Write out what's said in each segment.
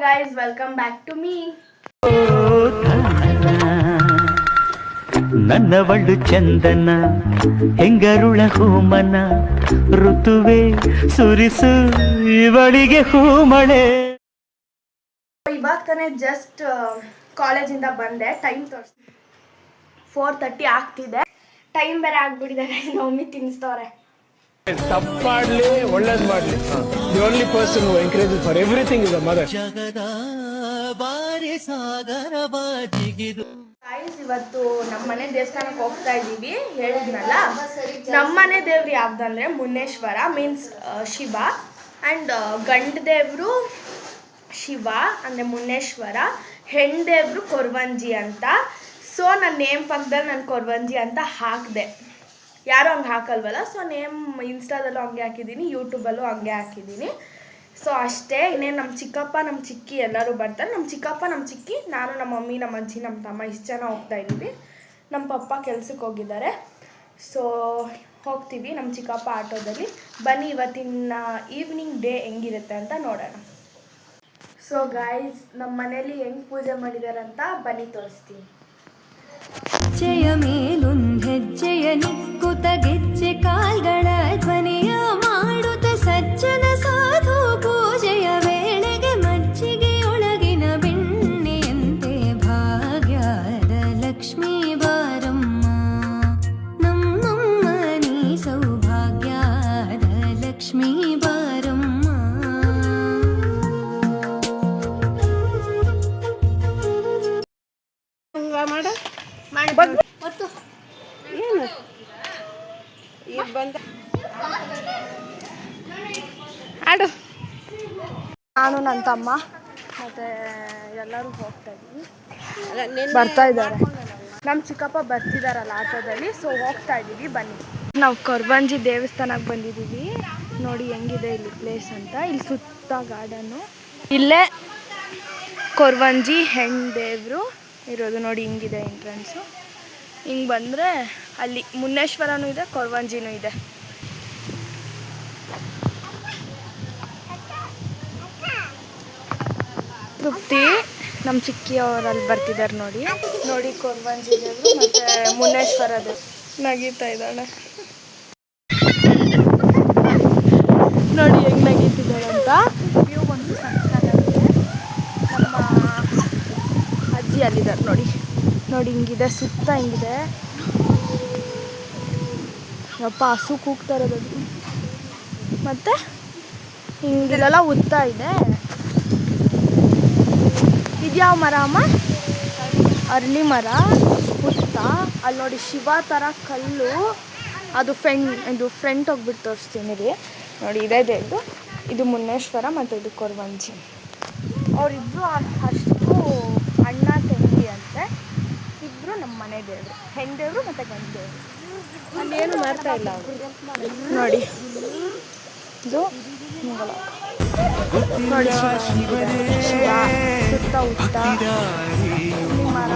guys, welcome back to me. ನನ್ನವಳು ಚಂದನ ಹೆಂಗರುಳ ಹೂಮನ ಋತುವೆ ಸುರಿಸು ಇವಳಿಗೆ ಹೂಮಳೆ. ಇವಾಗ ತಾನೇ ಜಸ್ಟ್ ಕಾಲೇಜಿಂದ ಬಂದೆ. ಟೈಮ್ ತೋರಿಸಿ 4:30 ಆಗ್ತಿದೆ. ಟೈಮ್ ಬೇರೆ ಆಗ್ಬಿಟ್ಟಿದೆ. ಮಮ್ಮಿ ತಿನ್ನಿಸ್ತವ್ರೆ. ತಪ್ಪಾಡ್ಲಿ ಒಳ್ಳೇದ್ ಮಾಡ್ಲಿ, the only person who ಎಂಕರೇಜಸ್ for everything is a mother. ಜಗದ ಬಾರಿ ಸಾಗರ ಜಿಗಿದು. ಗೈಸ್, ಇವತ್ತು ನಮ್ಮನೆ ದೇವಸ್ಥಾನಕ್ಕೆ ಹೋಗ್ತಾ ಇದ್ದೀವಿ. ಹೇಳಿದ್ನಲ್ಲ, ನಮ್ಮನೆ ದೇವ್ರು ಯಾವ್ದಂದ್ರೆ ಮುನ್ನೇಶ್ವರ, ಮೀನ್ಸ್ ಶಿವ. ಆ್ಯಂಡ್ ಗಂಡ ದೇವರು ಶಿವ ಅಂದರೆ ಮುನ್ನೇಶ್ವರ, ಹೆಣ್ಣು ದೇವರು ಕೊರವಂಜಿ ಅಂತ. ಸೊ ನನ್ನ ನೇಮ್ ಪಕ್ಕದಲ್ಲಿ ನಾನು ಕೊರವಂಜಿ ಅಂತ ಹಾಕಿದೆ. ಯಾರೂ ಹಂಗೆ ಹಾಕಲ್ವಲ್ಲ, ಸೊ ನೇಮ್ ಇನ್ಸ್ಟಾದಲ್ಲೂ ಹಂಗೆ ಹಾಕಿದ್ದೀನಿ, ಯೂಟ್ಯೂಬಲ್ಲೂ ಹಂಗೆ ಹಾಕಿದ್ದೀನಿ. ಸೊ ಅಷ್ಟೇ. ಇನ್ನೇನು ನಮ್ಮ ಚಿಕ್ಕಪ್ಪ ನಮ್ಮ ಚಿಕ್ಕಿ ಎಲ್ಲರೂ ಬರ್ತಾರೆ. ನಮ್ಮ ಚಿಕ್ಕಪ್ಪ ನಮ್ಮ ಚಿಕ್ಕಿ, ನಾನು ನಮ್ಮ ಮಮ್ಮಿ ನಮ್ಮ ಅಜ್ಜಿ ನಮ್ಮ ತಮ್ಮ ಇಷ್ಟು ಜನ ಹೋಗ್ತಾ ಇದ್ದೀವಿ. ನಮ್ಮ ಪಪ್ಪ ಕೆಲ್ಸಕ್ಕೆ ಹೋಗಿದ್ದಾರೆ. ಸೊ ಹೋಗ್ತೀವಿ ನಮ್ಮ ಚಿಕ್ಕಪ್ಪ ಆಟೋದಲ್ಲಿ. ಬನ್ನಿ ಇವತ್ತಿನ ಈವ್ನಿಂಗ್ ಡೇ ಹೆಂಗಿರುತ್ತೆ ಅಂತ ನೋಡೋಣ. ಸೊ ಗಾಯ್ಸ್, ನಮ್ಮ ಮನೇಲಿ ಹೆಂಗೆ ಪೂಜೆ ಮಾಡಿದ್ದಾರೆ ಅಂತ ಬನ್ನಿ ತೋರಿಸ್ತೀನಿ. ಹೆಜ್ಜೆಯ ಮೇಲೊಂದು ಹೆಜ್ಜೆಯ ನಿಕ್ಕುತ ಗೆಜ್ಜೆ ಕಾಲ್ಗಳ ಧ್ವನಿಯ ಮಾಡುತ್ತ ಸಜ್ಜನ ಸಾಧು ಪೂಜೆಯ ವೇಳೆಗೆ ಮಜ್ಜಿಗೆಯೊಳಗಿನ ಬೆಣ್ಣೆಯಂತೆ ಭಾಗ್ಯದ ಲಕ್ಷ್ಮೀ ಬಾರಮ್ಮ ನಮ್ಮಮ್ಮ ನೀ ಸೌಭಾಗ್ಯದ ಲಕ್ಷ್ಮೀ ಬಾರಮ್ಮ. ಆಡು. ನಾನು ನನ್ನ ತಮ್ಮ ಮತ್ತು ಎಲ್ಲರೂ ಹೋಗ್ತಾ ಇದ್ದೀವಿ. ಬರ್ತಾ ಇದ್ದಾರೆ ನಮ್ಮ ಚಿಕ್ಕಪ್ಪ ಬರ್ತಿದ್ದಾರಲ್ಲ ಆಟೋದಲ್ಲಿ. ಸೊ ಹೋಗ್ತಾ ಇದ್ದೀವಿ. ಬನ್ನಿ. ನಾವು ಕೊರವಂಜಿ ದೇವಸ್ಥಾನಕ್ಕೆ ಬಂದಿದ್ದೀವಿ. ನೋಡಿ ಹೆಂಗಿದೆ ಇಲ್ಲಿ ಪ್ಲೇಸ್ ಅಂತ. ಇಲ್ಲಿ ಸುತ್ತ ಗಾರ್ಡನ್ನು. ಇಲ್ಲೇ ಕೊರವಂಜಿ ಹೆಣ್ಣು ದೇವರು ಇರೋದು. ನೋಡಿ ಹಿಂಗಿದೆ ಎಂಟ್ರೆನ್ಸು. ಹಿಂಗೆ ಬಂದರೆ ಅಲ್ಲಿ ಮುನ್ನೇಶ್ವರನೂ ಇದೆ, ಕೊರವಂಜಿನೂ ಇದೆ. ತೃಪ್ತಿ ನಮ್ಮ ಚಿಕ್ಕಿಯವರಲ್ಲಿ ಬರ್ತಿದ್ದಾರೆ. ನೋಡಿ ನೋಡಿ ಕೊರವಂಜಿ ದೇವರು ಮತ್ತು ಮುನ್ನೇಶ್ವರ ದೇವರು ನಗೀತಾ ಇದ್ದಾಳೆ. ನೋಡಿ ಹೆಂಗೆ ನಗೀತಿದ್ದಾಳೆ ಅಂತ. ವ್ಯೂ ಒಂದು ಸಕ್ಕತ್ತಾಗಿದೆ. ನಮ್ಮ ಅಜ್ಜಿ ಅಲ್ಲಿದ್ದಾರೆ ನೋಡಿ. ನೋಡಿ ಹಿಂಗಿದೆ, ಸುತ್ತ ಹಿಂಗಿದೆ. ಯಪ್ಪ ಹಸು ಕೂಗ್ತಾ ಇರೋದು. ಮತ್ತು ಹಿಂಗಿಲೆಲ್ಲ ಉತ್ತ ಇದೆ. ಇದ್ಯಾವ ಮರ ಅಮ್ಮ? ಅರಳಿ ಮರ, ಉತ್ತ. ಅಲ್ಲಿ ನೋಡಿ ಶಿವ ಥರ ಕಲ್ಲು. ಅದು ಫ್ರಂಟ್ ಹೋಗ್ಬಿಟ್ಟು ತೋರಿಸ್ತೀನಿ ರೀ. ನೋಡಿ ಇದೇ ದೇವ್ರು. ಇದು ಮುನ್ನೇಶ್ವರ ಮತ್ತು ಇದು ಕೊರವಂಜಿ. ಅವರಿಬ್ಬರು ಅಷ್ಟು ಅಣ್ಣ ತಂಗಿ ಅಂತೆ. ಇಬ್ಬರು ನಮ್ಮ ಮನೆ ದೇವರು, ಹೆಣ್ಣು ದೇವರು ಮತ್ತು ಗಂಡು ದೇವರು. ಅಲ್ಲೇನು ಮಾಡ್ತಾ ಇಲ್ಲ ಅವರು. ನೋಡಿ ಇದು ಮುಂಗಲ. ನೋಡಿ ಶಿವ ಸುತ್ತ ಉತ್ತ ಮರ.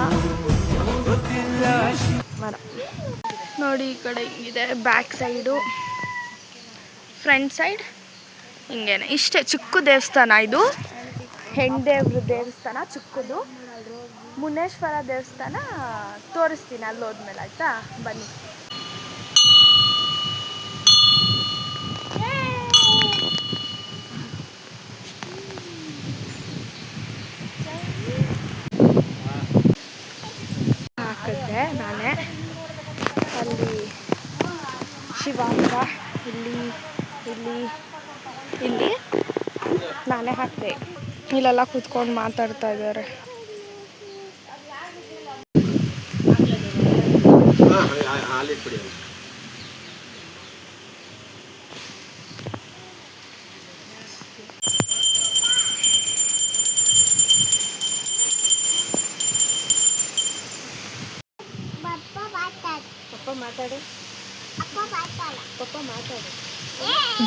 ನೋಡಿ ಈ ಕಡೆ ಹಿಂಗಿದೆ. ಬ್ಯಾಕ್ ಸೈಡು, ಫ್ರಂಟ್ ಸೈಡ್ ಹಿಂಗೇನೆ. ಇಷ್ಟೇ ಚಿಕ್ಕ ದೇವಸ್ಥಾನ ಇದು. ಹೆಣ್ಣು ದೇವ್ರ ದೇವಸ್ಥಾನ ಚಿಕ್ಕದು. ಮುನ್ನೇಶ್ವರ ದೇವಸ್ಥಾನ ತೋರಿಸ್ತೀನಿ ಅಲ್ಲಿ ಹೋದ್ಮೇಲೆ, ಆಯಿತಾ? ಬನ್ನಿ. ಹಾಕಿದ್ದೆ ನಾನೇ. ಅಲ್ಲಿ ಶಿವ ಅಂತ ಇಲ್ಲಿ ಇಲ್ಲಿ ಇಲ್ಲಿ ನಾನೇ ಹಾಕಿದೆ. ಇಲ್ಲೆಲ್ಲ ಕೂತ್ಕೊಂಡು ಮಾತಾಡ್ತಾ ಇದ್ದಾರೆ.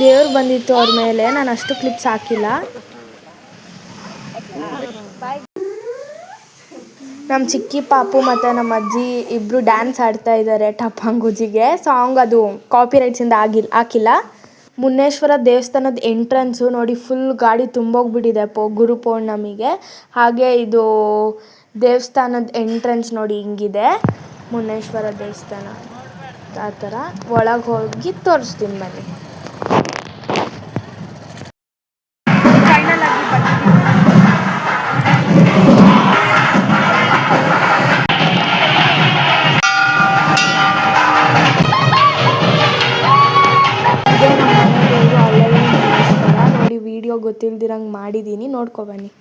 ದೇವ್ರು ಬಂದಿತ್ತು ಅವ್ರ ಮೇಲೆ. ನಾನು ಅಷ್ಟು ಕ್ಲಿಪ್ಸ್ ಹಾಕಿಲ್ಲ. ನಮ್ಮ ಚಿಕ್ಕಿ ಪಾಪು ಮತ್ತು ನಮ್ಮ ಅಜ್ಜಿ ಇಬ್ಬರು ಡ್ಯಾನ್ಸ್ ಆಡ್ತಾ ಇದ್ದಾರೆ ಟಪ್ಪಂಗುಜಿಗೆ. ಸಾಂಗ್ ಅದು ಕಾಪಿ ರೈಟ್ಸಿಂದ ಹಾಕಿಲ್ಲ. ಮುನ್ನೇಶ್ವರ ದೇವಸ್ಥಾನದ ಎಂಟ್ರೆನ್ಸು ನೋಡಿ ಫುಲ್ ಗಾಡಿ ತುಂಬೋಗ್ಬಿಟ್ಟಿದೆ ಗುರು ಪೌರ್ಣಮಿಗೆ. ಹಾಗೆ ಇದು ದೇವಸ್ಥಾನದ ಎಂಟ್ರೆನ್ಸ್ ನೋಡಿ ಹಿಂಗಿದೆ, ಮುನ್ನೇಶ್ವರ ದೇವಸ್ಥಾನ ಆ ಥರ. ಒಳಗೆ ಹೋಗಿ ತೋರಿಸ್ತೀನಿ ಬನ್ನಿ. ಫೈನಲ್ ಆಗಿ ಬಂದಿದ್ದೀನಿ. ನೋಡಿ ವಿಡಿಯೋ ಗೊತ್ತಿಲ್ದಿರಂಗೆ ಮಾಡಿದ್ದೀನಿ, ನೋಡ್ಕೊ ಬನ್ನಿ.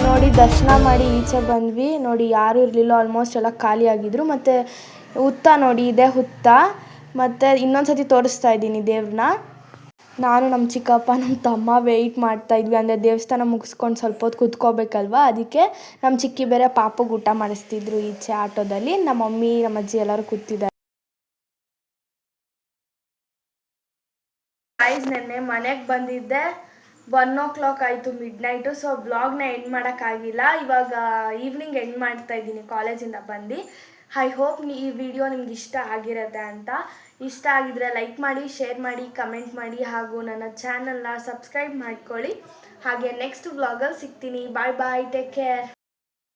ನೋಡಿ ದರ್ಶನ ಮಾಡಿ ಈಚೆ ಬಂದ್ವಿ. ನೋಡಿ ಯಾರು ಇರಲಿಲ್ಲ, ಆಲ್ಮೋಸ್ಟ್ ಎಲ್ಲ ಖಾಲಿಯಾಗಿದ್ರು. ಮತ್ತು ಹುತ್ತ ನೋಡಿ ಇದೆ ಹುತ್ತ. ಮತ್ತು ಇನ್ನೊಂದು ಸತಿ ತೋರಿಸ್ತಾ ಇದ್ದೀನಿ ದೇವ್ರನ್ನ. ನಾನು ನಮ್ಮ ಚಿಕ್ಕಪ್ಪ ನಮ್ಮ ತಮ್ಮ ವೆಯ್ಟ್ ಮಾಡ್ತಾಯಿದ್ವಿ, ಅಂದರೆ ದೇವಸ್ಥಾನ ಮುಗಿಸ್ಕೊಂಡು ಸ್ವಲ್ಪ ಹೊತ್ತು ಕೂತ್ಕೋಬೇಕಲ್ವ, ಅದಕ್ಕೆ ನಮ್ಮ ಚಿಕ್ಕಿ ಬೇರೆ ಪಾಪಗೆ ಊಟ ಮಾಡಿಸ್ತಿದ್ರು ಈಚೆ ಆಟೋದಲ್ಲಿ. ನಮ್ಮ ಮಮ್ಮಿ ನಮ್ಮ ಅಜ್ಜಿ ಎಲ್ಲರೂ ಕೂತಿದ್ದಾರೆ. ನೆನ್ನೆ ಮನೆಗೆ ಬಂದಿದ್ದೆ, 1 ಆಯಿತು ಮಿಡ್ನೈಟು. ಸೊ ವ್ಲಾಗ್ನ ಎಂಡ್ ಮಾಡೋಕ್ಕಾಗಿಲ್ಲ. ಇವಾಗ ಈವ್ನಿಂಗ್ ಎಂಡ್ ಮಾಡ್ತಾ ಇದ್ದೀನಿ ಕಾಲೇಜಿಂದ ಬಂದು. ಐ ಹೋಪ್ ಈ ವಿಡಿಯೋ ನಿಮ್ಗೆ ಇಷ್ಟ ಆಗಿರುತ್ತೆ ಅಂತ. ಇಷ್ಟ ಆಗಿದ್ರೆ ಲೈಕ್ ಮಾಡಿ, ಶೇರ್ ಮಾಡಿ, ಕಮೆಂಟ್ ಮಾಡಿ, ಹಾಗೂ ನನ್ನ ಚಾನಲ್ನ ಸಬ್ಸ್ಕ್ರೈಬ್ ಮಾಡ್ಕೊಳ್ಳಿ. ಹಾಗೆ ನೆಕ್ಸ್ಟ್ ವ್ಲಾಗಲ್ಲಿ ಸಿಗ್ತೀನಿ. ಬಾಯ್ ಬಾಯ್, ಟೇಕ್ ಕೇರ್.